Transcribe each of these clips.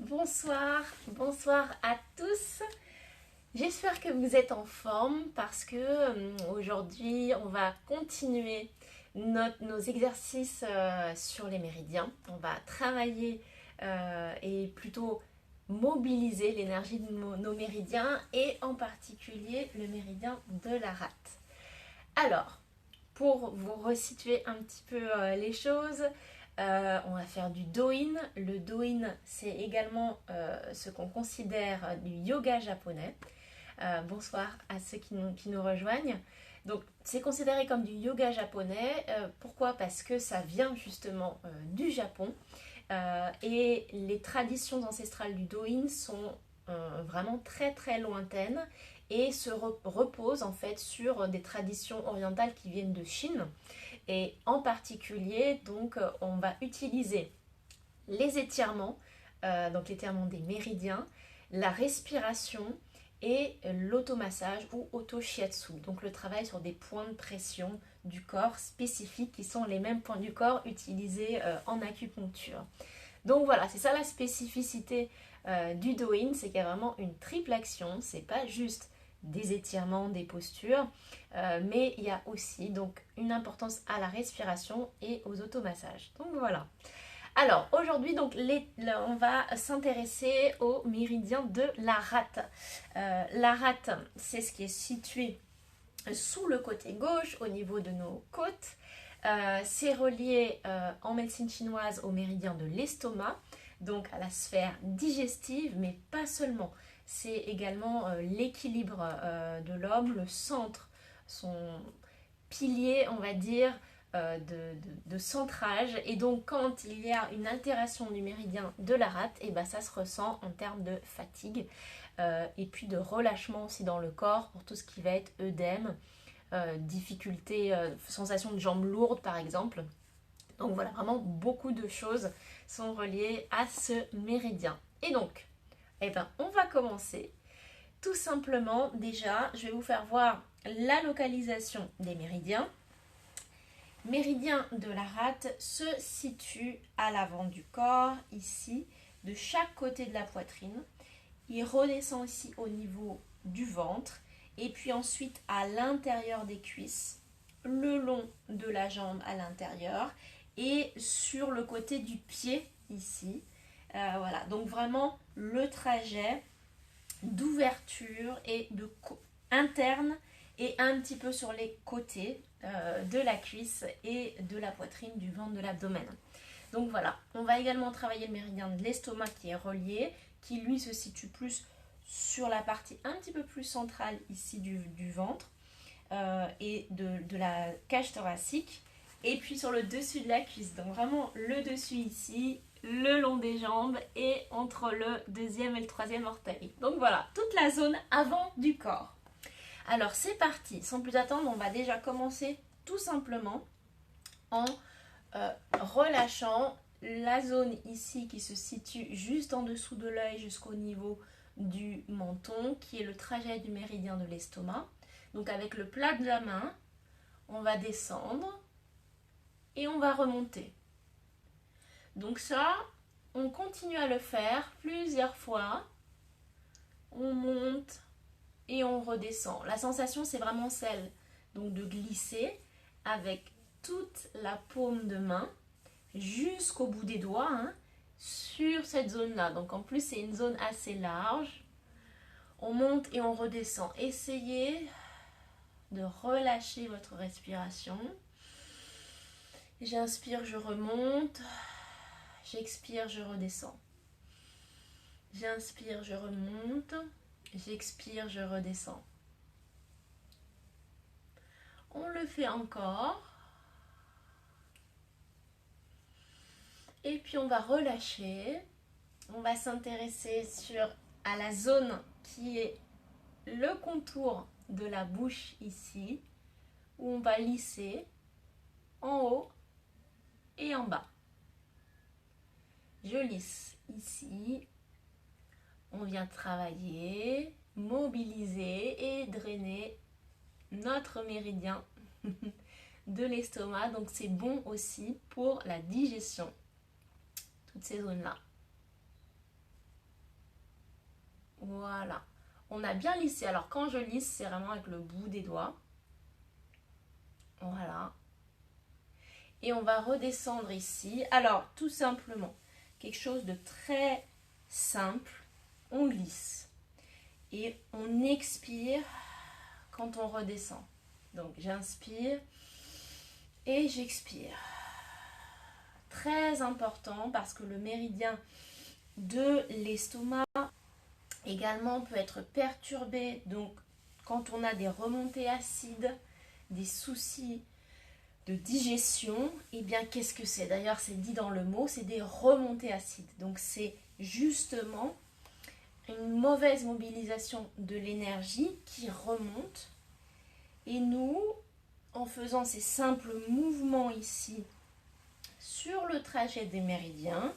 Bonsoir à tous. J'espère que vous êtes en forme parce que aujourd'hui on va continuer nos exercices sur les méridiens. On va travailler et plutôt mobiliser l'énergie de nos méridiens et en particulier le méridien de la rate. Alors, pour vous resituer un petit peu les choses, on va faire du Do-in. Le Do-in, c'est également ce qu'on considère du yoga japonais. Bonsoir à ceux qui nous rejoignent. Donc, c'est considéré comme du yoga japonais. Pourquoi? Parce que ça vient justement du Japon. Et les traditions ancestrales du Do-in sont vraiment très très lointaines et se reposent en fait sur des traditions orientales qui viennent de Chine. Et en particulier, donc, on va utiliser les étirements, donc l'étirement des méridiens, la respiration et l'automassage ou auto-shiatsu, donc le travail sur des points de pression du corps spécifiques qui sont les mêmes points du corps utilisés en acupuncture. Donc voilà, c'est ça la spécificité du Do-in, c'est qu'il y a vraiment une triple action, c'est pas juste des étirements, des postures, mais il y a aussi donc une importance à la respiration et aux automassages. Donc voilà. Alors aujourd'hui donc on va s'intéresser au méridien de la rate. La rate, c'est ce qui est situé sous le côté gauche au niveau de nos côtes. C'est relié en médecine chinoise au méridien de l'estomac, donc à la sphère digestive, mais pas seulement. C'est également l'équilibre de l'homme, le centre, son pilier, on va dire, de centrage. Et donc quand il y a une altération du méridien de la rate, et ben ça se ressent en termes de fatigue et puis de relâchement aussi dans le corps pour tout ce qui va être œdème, difficulté, sensation de jambes lourdes par exemple. Donc voilà, vraiment beaucoup de choses sont reliées à ce méridien. Et donc, eh ben, on va commencer. Tout simplement, déjà, je vais vous faire voir la localisation des méridiens. Méridien de la rate se situe à l'avant du corps, ici, de chaque côté de la poitrine. Il redescend ici au niveau du ventre et puis ensuite à l'intérieur des cuisses, le long de la jambe à l'intérieur et sur le côté du pied ici. Voilà, donc vraiment le trajet d'ouverture et de interne et un petit peu sur les côtés de la cuisse et de la poitrine, du ventre, de l'abdomen. Donc voilà, on va également travailler le méridien de l'estomac qui est relié, qui lui se situe plus sur la partie un petit peu plus centrale ici du ventre et de la cage thoracique, et puis sur le dessus de la cuisse, donc vraiment le dessus ici, le long des jambes et entre le deuxième et le troisième orteil. Donc voilà, toute la zone avant du corps. Alors c'est parti, sans plus attendre, on va déjà commencer tout simplement en relâchant la zone ici qui se situe juste en dessous de l'œil jusqu'au niveau du menton, qui est le trajet du méridien de l'estomac. Donc avec le plat de la main, on va descendre et on va remonter. Donc ça, on continue à le faire plusieurs fois. On monte et on redescend. La sensation, c'est vraiment celle donc de glisser avec toute la paume de main jusqu'au bout des doigts sur cette zone-là. Donc en plus, c'est une zone assez large. On monte et on redescend. Essayez de relâcher votre respiration. J'inspire, je remonte. J'expire, je redescends. J'inspire, je remonte. J'expire, je redescends. On le fait encore. Et puis on va relâcher. On va s'intéresser à la zone qui est le contour de la bouche ici, où on va lisser en haut et en bas. Je lisse ici. On vient travailler, mobiliser et drainer notre méridien de l'estomac. Donc c'est bon aussi pour la digestion, toutes ces zones-là. Voilà. On a bien lissé. Alors quand je lisse, c'est vraiment avec le bout des doigts. Voilà. Et on va redescendre ici. Alors, tout simplement, quelque chose de très simple. On lisse. Et on expire quand on redescend. Donc, j'inspire et j'expire. Très important parce que le méridien de l'estomac également peut être perturbé. Donc, quand on a des remontées acides, des soucis de digestion, et bien qu'est-ce que c'est? D'ailleurs, c'est dit dans le mot, c'est des remontées acides. Donc, c'est justement une mauvaise mobilisation de l'énergie qui remonte. Et nous, en faisant ces simples mouvements ici sur le trajet des méridiens,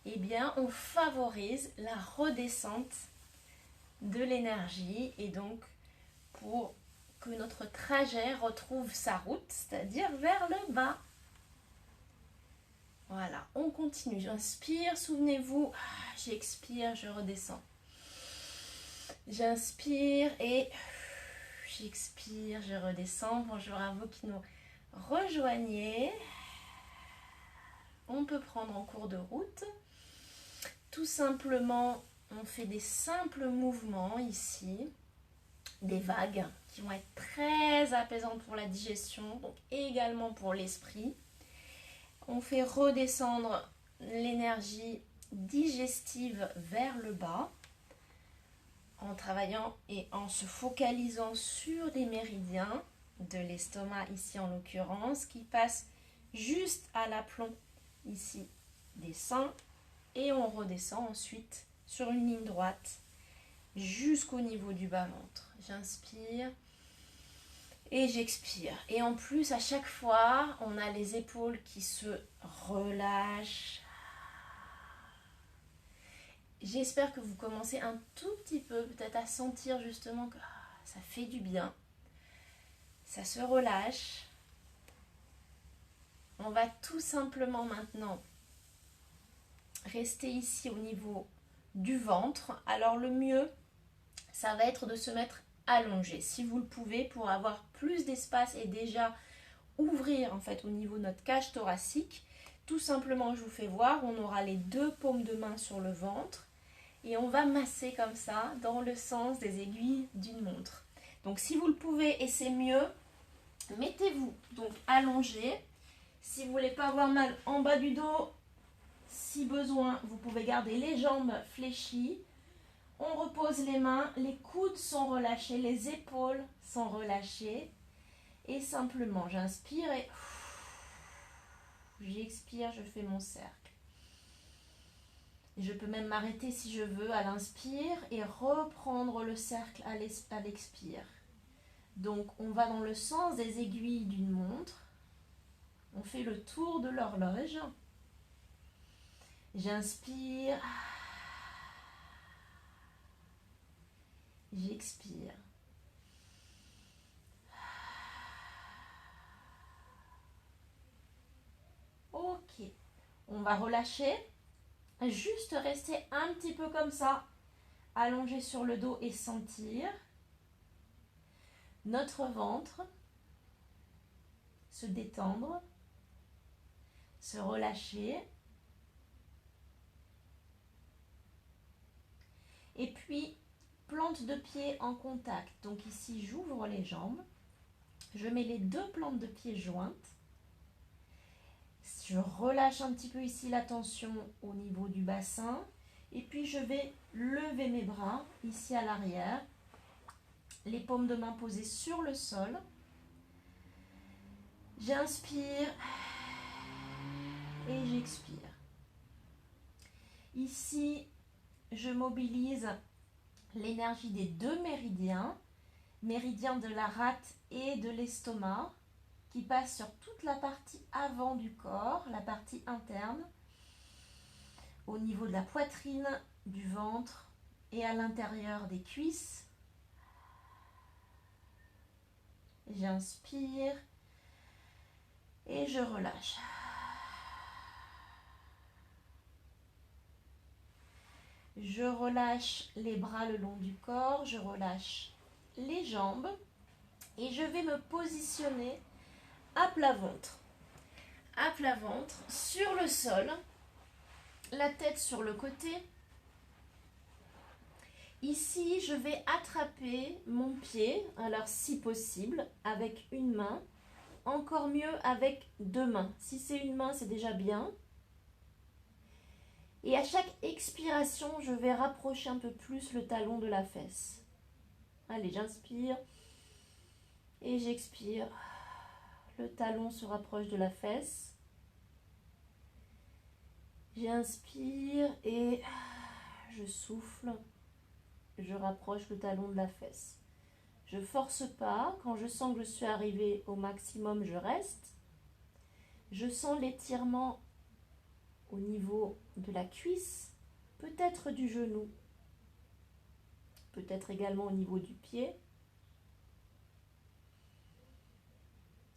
eh bien, on favorise la redescente de l'énergie et donc pour que notre trajet retrouve sa route, c'est-à-dire vers le bas. Voilà, on continue. J'inspire, souvenez-vous, j'expire, je redescends. J'inspire et j'expire, je redescends. Bonjour à vous qui nous rejoignez. On peut prendre en cours de route. Tout simplement, on fait des simples mouvements ici, des vagues qui vont être très apaisantes pour la digestion, donc également pour l'esprit. On fait redescendre l'énergie digestive vers le bas en travaillant et en se focalisant sur les méridiens de l'estomac ici en l'occurrence qui passent juste à l'aplomb ici des seins et on redescend ensuite sur une ligne droite jusqu'au niveau du bas-ventre. J'inspire et j'expire. Et en plus, à chaque fois, on a les épaules qui se relâchent. J'espère que vous commencez un tout petit peu peut-être à sentir justement que ça fait du bien. Ça se relâche. On va tout simplement maintenant rester ici au niveau du ventre. Alors le mieux, ça va être de se mettre allongé si vous le pouvez pour avoir plus d'espace et déjà ouvrir en fait au niveau de notre cage thoracique. Tout simplement, je vous fais voir, on aura les deux paumes de main sur le ventre et on va masser comme ça dans le sens des aiguilles d'une montre. Donc si vous le pouvez et c'est mieux, mettez-vous donc allongé. Si vous voulez pas avoir mal en bas du dos, si besoin, vous pouvez garder les jambes fléchies. On repose les mains, les coudes sont relâchés, les épaules sont relâchées. Et simplement, j'inspire et j'expire, je fais mon cercle. Je peux même m'arrêter si je veux à l'inspire et reprendre le cercle à l'expire. Donc, on va dans le sens des aiguilles d'une montre. On fait le tour de l'horloge. J'inspire. J'expire. Ok. On va relâcher. Juste rester un petit peu comme ça, allongé sur le dos et sentir notre ventre se détendre, se relâcher. Et puis, plante de pied en contact. Donc ici, j'ouvre les jambes. Je mets les deux plantes de pied jointes. Je relâche un petit peu ici la tension au niveau du bassin. Et puis, je vais lever mes bras ici à l'arrière. Les paumes de main posées sur le sol. J'inspire et j'expire. Ici, je mobilise l'énergie des deux méridiens, méridien de la rate et de l'estomac, qui passe sur toute la partie avant du corps, la partie interne, au niveau de la poitrine, du ventre et à l'intérieur des cuisses. J'inspire et je relâche. Je relâche les bras le long du corps, je relâche les jambes et je vais me positionner à plat ventre. À plat ventre, sur le sol, la tête sur le côté. Ici, je vais attraper mon pied, alors si possible, avec une main. Encore mieux avec deux mains. Si c'est une main, c'est déjà bien. Et à chaque expiration, je vais rapprocher un peu plus le talon de la fesse. Allez, j'inspire et j'expire. Le talon se rapproche de la fesse. J'inspire et je souffle. Je rapproche le talon de la fesse. Je ne force pas. Quand je sens que je suis arrivée au maximum, je reste. Je sens l'étirement au niveau de la cuisse, peut-être du genou, peut-être également au niveau du pied.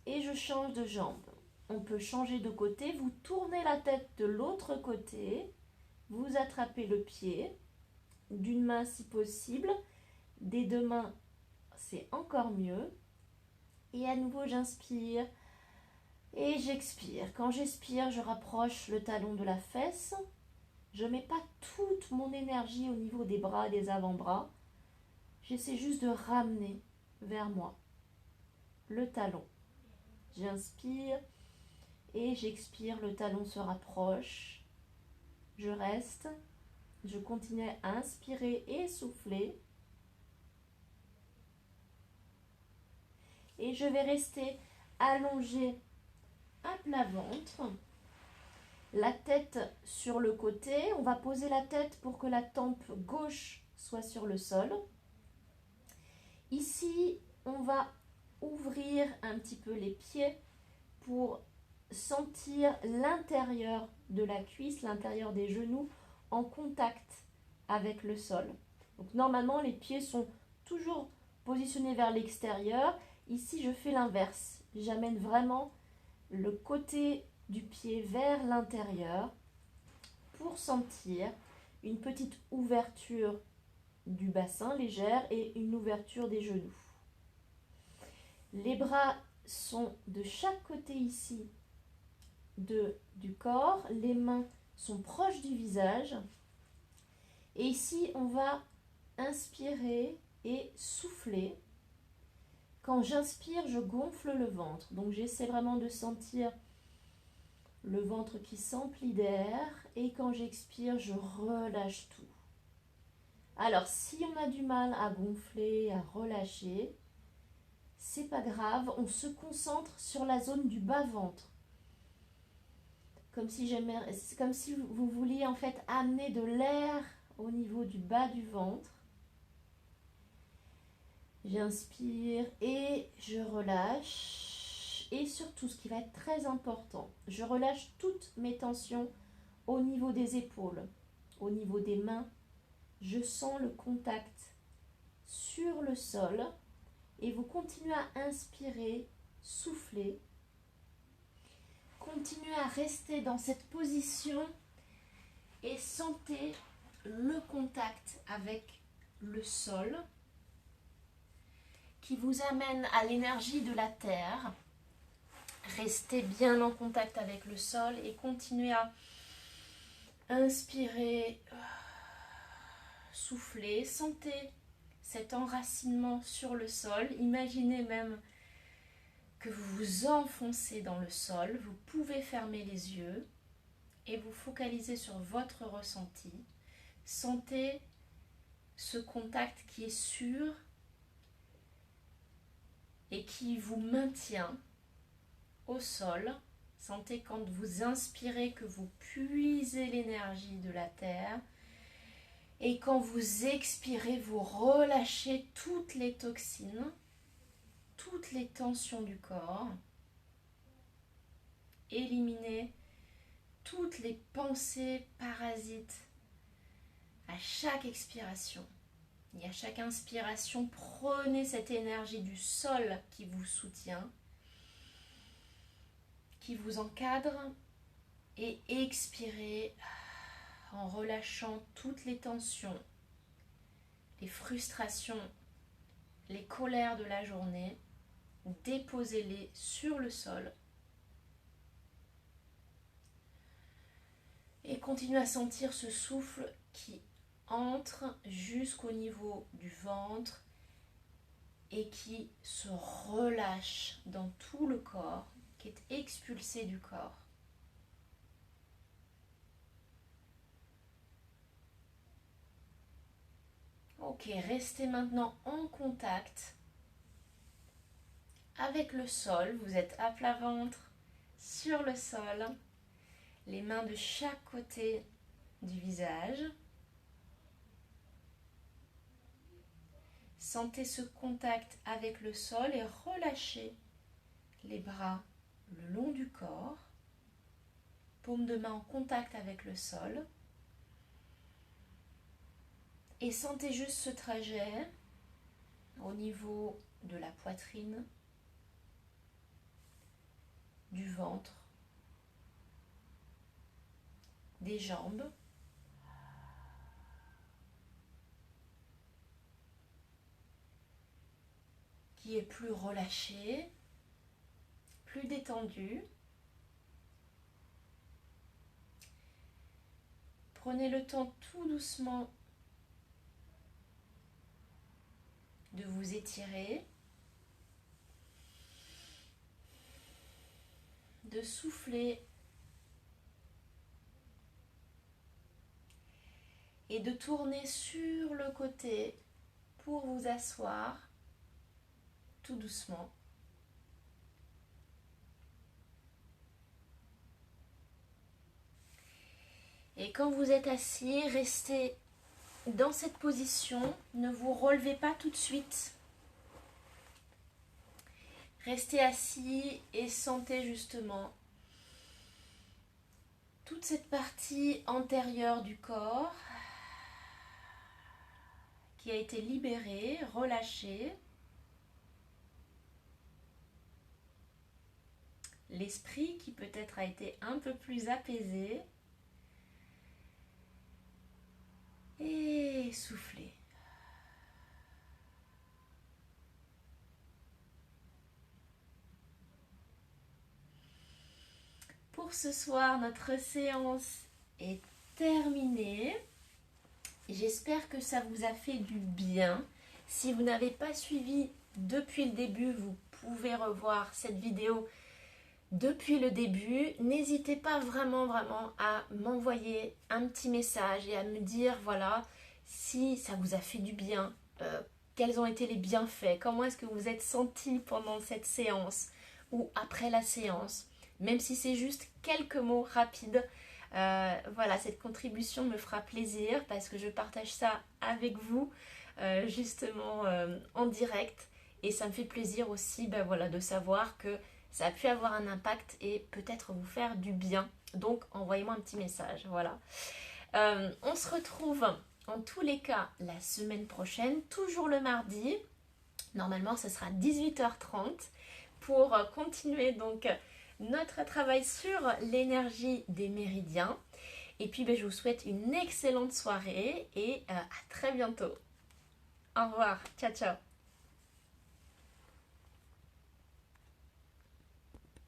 Et je change de jambe. On peut changer de côté. Vous tournez la tête de l'autre côté. Vous attrapez le pied d'une main si possible. Des deux mains, c'est encore mieux. Et à nouveau, j'inspire et j'expire. Quand j'expire, je rapproche le talon de la fesse. Je ne mets pas toute mon énergie au niveau des bras et des avant-bras. J'essaie juste de ramener vers moi le talon. J'inspire et j'expire. Le talon se rapproche. Je reste. Je continue à inspirer et souffler. Et je vais rester allongée à plat ventre. La tête sur le côté. On va poser la tête pour que la tempe gauche soit sur le sol. Ici, on va ouvrir un petit peu les pieds pour sentir l'intérieur de la cuisse, l'intérieur des genoux en contact avec le sol. Donc normalement, les pieds sont toujours positionnés vers l'extérieur. Ici, je fais l'inverse. J'amène vraiment le côté du pied vers l'intérieur pour sentir une petite ouverture du bassin légère et une ouverture des genoux. Les bras sont de chaque côté ici du corps. Les mains sont proches du visage. Et ici, on va inspirer et souffler. Quand j'inspire, je gonfle le ventre. Donc, j'essaie vraiment de sentir le ventre qui s'emplit d'air. Et quand j'expire, je relâche tout. Alors, si on a du mal à gonfler, à relâcher, c'est pas grave, on se concentre sur la zone du bas-ventre. Comme si vous vouliez en fait amener de l'air au niveau du bas du ventre. J'inspire et je relâche. Et surtout, ce qui va être très important, je relâche toutes mes tensions au niveau des épaules, au niveau des mains. Je sens le contact sur le sol. Et vous continuez à inspirer, souffler. Continuez à rester dans cette position et sentez le contact avec le sol qui vous amène à l'énergie de la terre. Restez bien en contact avec le sol et continuez à inspirer, souffler. Sentez cet enracinement sur le sol. Imaginez même que vous vous enfoncez dans le sol. Vous pouvez fermer les yeux et vous focaliser sur votre ressenti. Sentez ce contact qui est sûr et qui vous maintient au sol. Sentez quand vous inspirez que vous puisez l'énergie de la terre. Et quand vous expirez, vous relâchez toutes les toxines, toutes les tensions du corps. Éliminez toutes les pensées parasites à chaque expiration. Et à chaque inspiration, prenez cette énergie du sol qui vous soutient, qui vous encadre, et expirez. en relâchant toutes les tensions, les frustrations, les colères de la journée. Déposez-les sur le sol. Et continuez à sentir ce souffle qui entre jusqu'au niveau du ventre et qui se relâche dans tout le corps, qui est expulsé du corps. Ok, restez maintenant en contact avec le sol. Vous êtes à plat ventre sur le sol, les mains de chaque côté du visage. Sentez ce contact avec le sol et relâchez les bras le long du corps. Paume de main en contact avec le sol. Et sentez juste ce trajet au niveau de la poitrine, du ventre, des jambes. Qui est plus relâché, plus détendu. Prenez le temps tout doucement de vous étirer, de souffler et de tourner sur le côté pour vous asseoir tout doucement. Et quand vous êtes assis, restez dans cette position, ne vous relevez pas tout de suite. Restez assis et sentez justement toute cette partie antérieure du corps qui a été libérée, relâchée. L'esprit qui peut-être a été un peu plus apaisé. Et soufflez. Pour ce soir, notre séance est terminée. J'espère que ça vous a fait du bien. Si vous n'avez pas suivi depuis le début, vous pouvez revoir cette vidéo depuis le début. N'hésitez pas vraiment à m'envoyer un petit message et à me dire voilà si ça vous a fait du bien, quels ont été les bienfaits, comment est-ce que vous vous êtes senti pendant cette séance ou après la séance, même si c'est juste quelques mots rapides. Voilà, cette contribution me fera plaisir parce que je partage ça avec vous justement en direct et ça me fait plaisir aussi voilà, de savoir que ça a pu avoir un impact et peut-être vous faire du bien. Donc, envoyez-moi un petit message. Voilà. On se retrouve en tous les cas la semaine prochaine, toujours le mardi. Normalement, ce sera 18h30 pour continuer donc notre travail sur l'énergie des méridiens. Et puis, je vous souhaite une excellente soirée et à très bientôt. Au revoir. Ciao, ciao.